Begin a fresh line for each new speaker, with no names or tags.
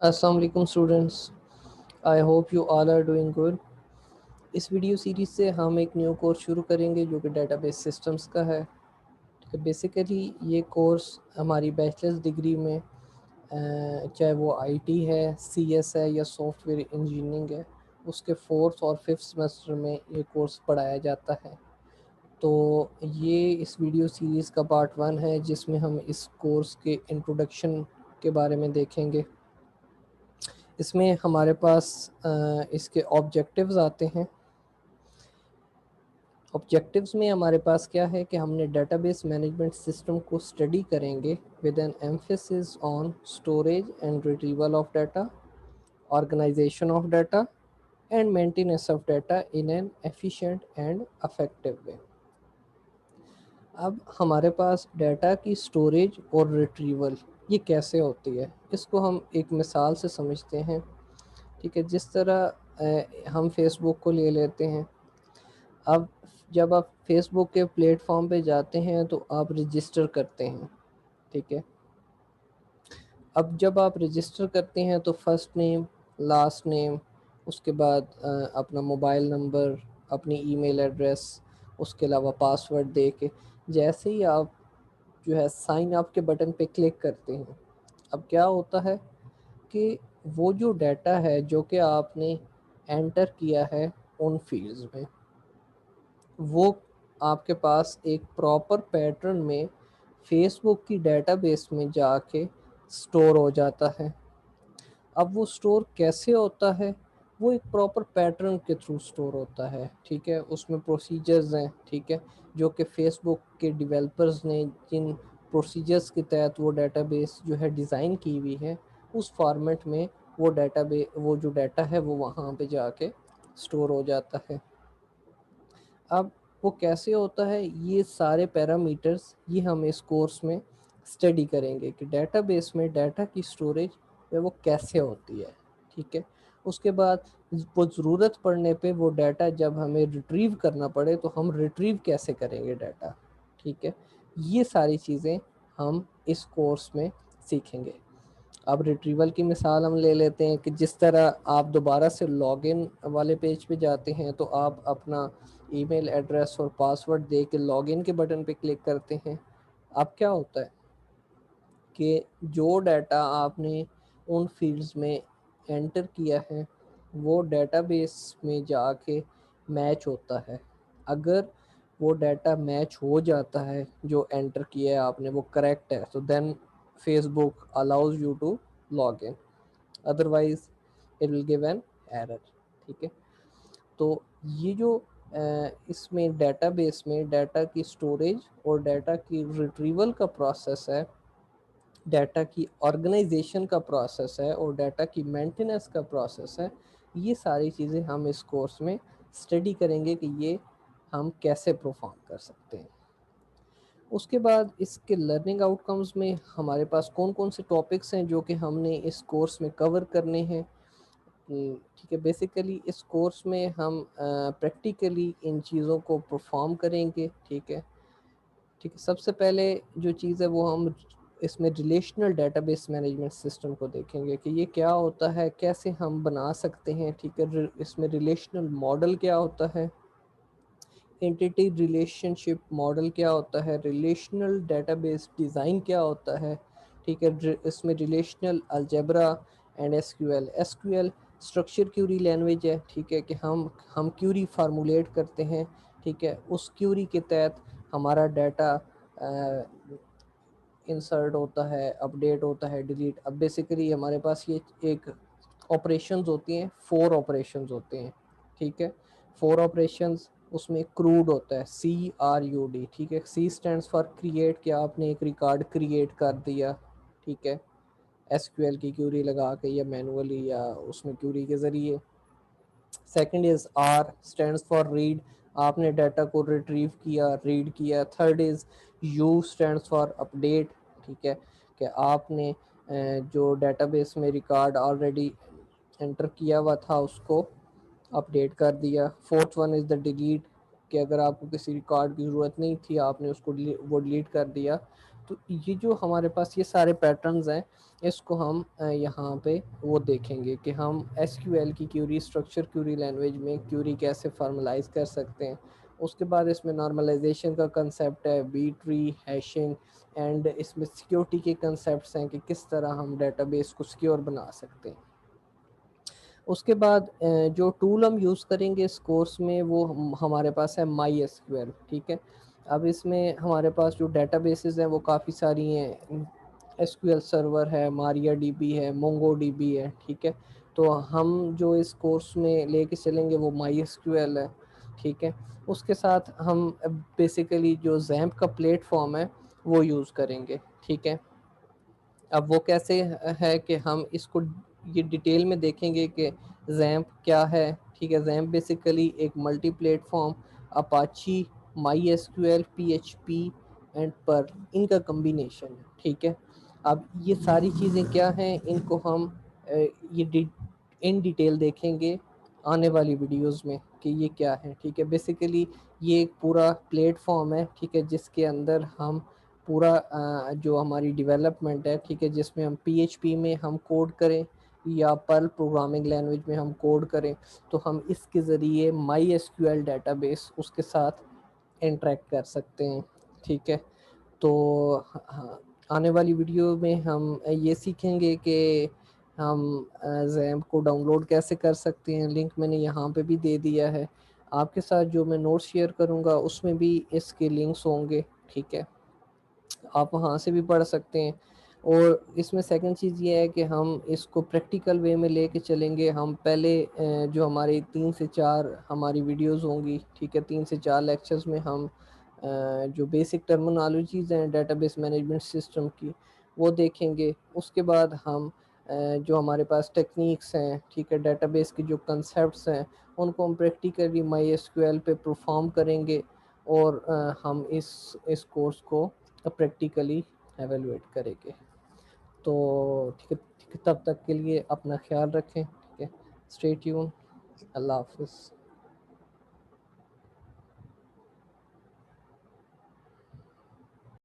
अस्सलाम वालेकुम students. I hope you all are doing good. इस वीडियो सीरीज से हम एक न्यू कोर्स शुरू करेंगे जो कि डेटाबेस सिस्टम्स का है। बेसिकली ये कोर्स हमारी बैचलर्स डिग्री में चाहे वो आईटी है, सीएस है या सॉफ्टवेयर इंजीनियरिंग है, उसके फोर्थ और फिफ्थ सेमेस्टर में ये कोर्स पढ़ाया जाता है। तो ये इस वीडियो सीरीज़ का पार्ट 1 है जिसमें हम इस कोर्स के इंट्रोडक्शन के बारे में देखेंगे। इसमें हमारे पास इसके ऑब्जेक्टिव्स आते हैं। ऑब्जेक्टिव्स में हमारे पास क्या है कि हमने डेटाबेस मैनेजमेंट सिस्टम को स्टडी करेंगे with an emphasis on storage and retrieval of data, organization of data and maintenance of data in an efficient and effective way. अब हमारे पास डाटा की स्टोरेज और रिट्रीवल ये कैसे होती है, इसको हम एक मिसाल से समझते हैं। ठीक है, जिस तरह हम फेसबुक को ले लेते हैं। अब जब आप फेसबुक के प्लेटफॉर्म पे जाते हैं तो आप रजिस्टर करते हैं। ठीक है, अब जब आप रजिस्टर करते हैं तो फर्स्ट नेम, लास्ट नेम, उसके बाद अपना मोबाइल नंबर, अपनी ईमेल एड्रेस, उसके अलावा पासवर्ड दे के जैसे ही आप जो है साइन अप के बटन पे क्लिक करते हैं, अब क्या होता है कि वो जो डाटा है जो कि आपने एंटर किया है उन फील्ड्स में, वो आपके पास एक प्रॉपर पैटर्न में फेसबुक की डेटाबेस में जाके स्टोर हो जाता है। अब वो स्टोर कैसे होता है? वो एक प्रॉपर पैटर्न के थ्रू स्टोर होता है। ठीक है, उसमें प्रोसीजर्स हैं। ठीक है, जो कि फेसबुक के डेवलपर्स ने जिन प्रोसीजर्स के तहत वो डेटाबेस जो है डिज़ाइन की हुई है, उस फॉर्मेट में वो जो डाटा है वो वहाँ पे जाके स्टोर हो जाता है। अब वो कैसे होता है, ये सारे पैरामीटर्स ये हम इस कोर्स में स्टडी करेंगे कि डेटाबेस में डाटा की स्टोरेज है वो कैसे होती है। ठीक है, उसके बाद वो ज़रूरत पड़ने पे वो डाटा जब हमें रिट्रीव करना पड़े तो हम रिट्रीव कैसे करेंगे डाटा। ठीक है, ये सारी चीज़ें हम इस कोर्स में सीखेंगे। अब रिट्रीवल की मिसाल हम ले लेते हैं कि जिस तरह आप दोबारा से लॉगिन वाले पेज पे जाते हैं तो आप अपना ईमेल एड्रेस और पासवर्ड दे के लॉगिन के बटन पे क्लिक करते हैं। अब क्या होता है कि जो डाटा आपने उन फील्ड्स में एंटर किया है वो डेटाबेस में जाके मैच होता है। अगर वो डाटा मैच हो जाता है, जो एंटर किया है आपने वो करेक्ट है, तो then Facebook allows you to log in, otherwise it will give an error. ठीक है, तो ये जो इसमें डेटाबेस में डाटा की स्टोरेज और डाटा की रिट्रीवल का प्रोसेस है, डाटा की ऑर्गेनाइजेशन का प्रोसेस है और डाटा की मेंटेनेंस का प्रोसेस है, ये सारी चीज़ें हम इस कोर्स में स्टडी करेंगे कि ये हम कैसे परफॉर्म कर सकते हैं। उसके बाद इसके लर्निंग आउटकम्स में हमारे पास कौन कौन से टॉपिक्स हैं जो कि हमने इस कोर्स में कवर करने हैं। ठीक है, बेसिकली इस कोर्स में हम प्रैक्टिकली इन चीज़ों को परफॉर्म करेंगे। ठीक है, ठीक है, सबसे पहले जो चीज़ है वो हम इसमें रिलेशनल डेटाबेस मैनेजमेंट सिस्टम को देखेंगे कि ये क्या होता है, कैसे हम बना सकते हैं। ठीक है, इसमें रिलेशनल मॉडल क्या होता है, एंटिटी रिलेशनशिप मॉडल क्या होता है, रिलेशनल डेटाबेस डिज़ाइन क्या होता है। ठीक है, इसमें relational algebra and SQL, SQL structure Curie language है। ठीक है, कि हम क्यूरी फार्मूलेट करते हैं। ठीक है, उस क्यूरी के तहत हमारा डाटा इंसर्ट होता है, अपडेट होता है, डिलीट। अब बेसिकली हमारे पास ये एक ऑपरेशंस होती हैं, 4 ऑपरेशंस होते हैं। ठीक है, 4 ऑपरेशंस, उसमें क्रूड होता है, CRUD। ठीक है, C स्टैंड्स फॉर क्रिएट, कि आपने एक रिकॉर्ड क्रिएट कर दिया। ठीक है, एसक्यूएल की क्यूरी लगा के या मैनुअली या उसमें क्यूरी के ज़रिए। Second is R stands for read, आपने डाटा को रिट्रीव किया, रीड किया। Third is U stands for update. ठीक है, कि आपने जो डेटाबेस में रिकॉर्ड ऑलरेडी एंटर किया हुआ था उसको अपडेट कर दिया। Fourth one is the delete, कि अगर आपको किसी रिकॉर्ड की ज़रूरत नहीं थी आपने उसको वो डिलीट कर दिया। तो ये जो हमारे पास ये सारे पैटर्न्स हैं, इसको हम यहाँ पे वो देखेंगे कि हम एसक्यूएल की क्यूरी स्ट्रक्चर क्यूरी लैंग्वेज में क्यूरी कैसे फॉर्मलाइज कर सकते हैं। उसके बाद इसमें नॉर्मलाइजेशन का कंसेप्ट है, बी ट्री, हैशिंग, एंड इसमें सिक्योरिटी के कंसेप्ट्स हैं कि किस तरह हम डेटाबेस को सिक्योर बना सकते हैं। उसके बाद जो टूल हम यूज़ करेंगे इस कोर्स में वो हमारे पास है माई एसक्यूएल, ठीक है। अब इसमें हमारे पास जो डेटाबेसेस हैं वो काफ़ी सारी हैं, एसक्यूएल सर्वर है, मारिया डीबी है, मोंगो डीबी है, ठीक है। तो हम जो इस कोर्स में लेके चलेंगे वो माई एसक्यूएल है, ठीक है। उसके साथ हम बेसिकली जो जैम्प का प्लेटफॉर्म है वो यूज़ करेंगे, ठीक है। अब वो कैसे है कि हम इसको ये डिटेल में देखेंगे कि जैम्प क्या है, ठीक है। जैम्प बेसिकली एक multi platform Apache, my SQL, PHP and पर इनका कम्बिनेशन है, ठीक है। अब ये सारी चीज़ें क्या हैं, इनको हम ये इन डिटेल देखेंगे आने वाली वीडियोस में कि ये क्या है, ठीक है। बेसिकली ये एक पूरा प्लेटफॉर्म है, ठीक है, जिसके अंदर हम पूरा जो हमारी डेवलपमेंट है, ठीक है, जिसमें हम पीएचपी में हम कोड करें या पर्ल प्रोग्रामिंग लैंग्वेज में हम कोड करें, तो हम इसके ज़रिए माई एसक्यूएल डेटाबेस उसके साथ इंटरेक्ट कर सकते हैं, ठीक है। तो हाँ, आने वाली वीडियो में हम ये सीखेंगे कि हम जैम्प को डाउनलोड कैसे कर सकते हैं। लिंक मैंने यहाँ पे भी दे दिया है। आपके साथ जो मैं नोट्स शेयर करूँगा उसमें भी इसके लिंक्स होंगे, ठीक है। आप वहाँ से भी पढ़ सकते हैं। और इसमें सेकंड चीज़ ये है कि हम इसको प्रैक्टिकल वे में लेके चलेंगे। हम पहले जो हमारी 3 से 4 हमारी वीडियोस होंगी, ठीक है, 3 से 4 लेक्चर्स में हम जो बेसिक टर्मिनोलॉजीज़ हैं डेटाबेस मैनेजमेंट सिस्टम की वो देखेंगे। उसके बाद हम जो हमारे पास टेक्निक्स हैं, ठीक है, डेटाबेस के जो कंसेप्ट्स हैं उनको हम प्रैक्टिकली माई एसक्यूएल पे परफॉर्म करेंगे। और हम इस कोर्स को प्रैक्टिकली एवेलुएट करेंगे। तो ठीक है, तब तक के लिए अपना ख्याल रखें, ठीक है। Stay tune. अल्लाह हाफिज़।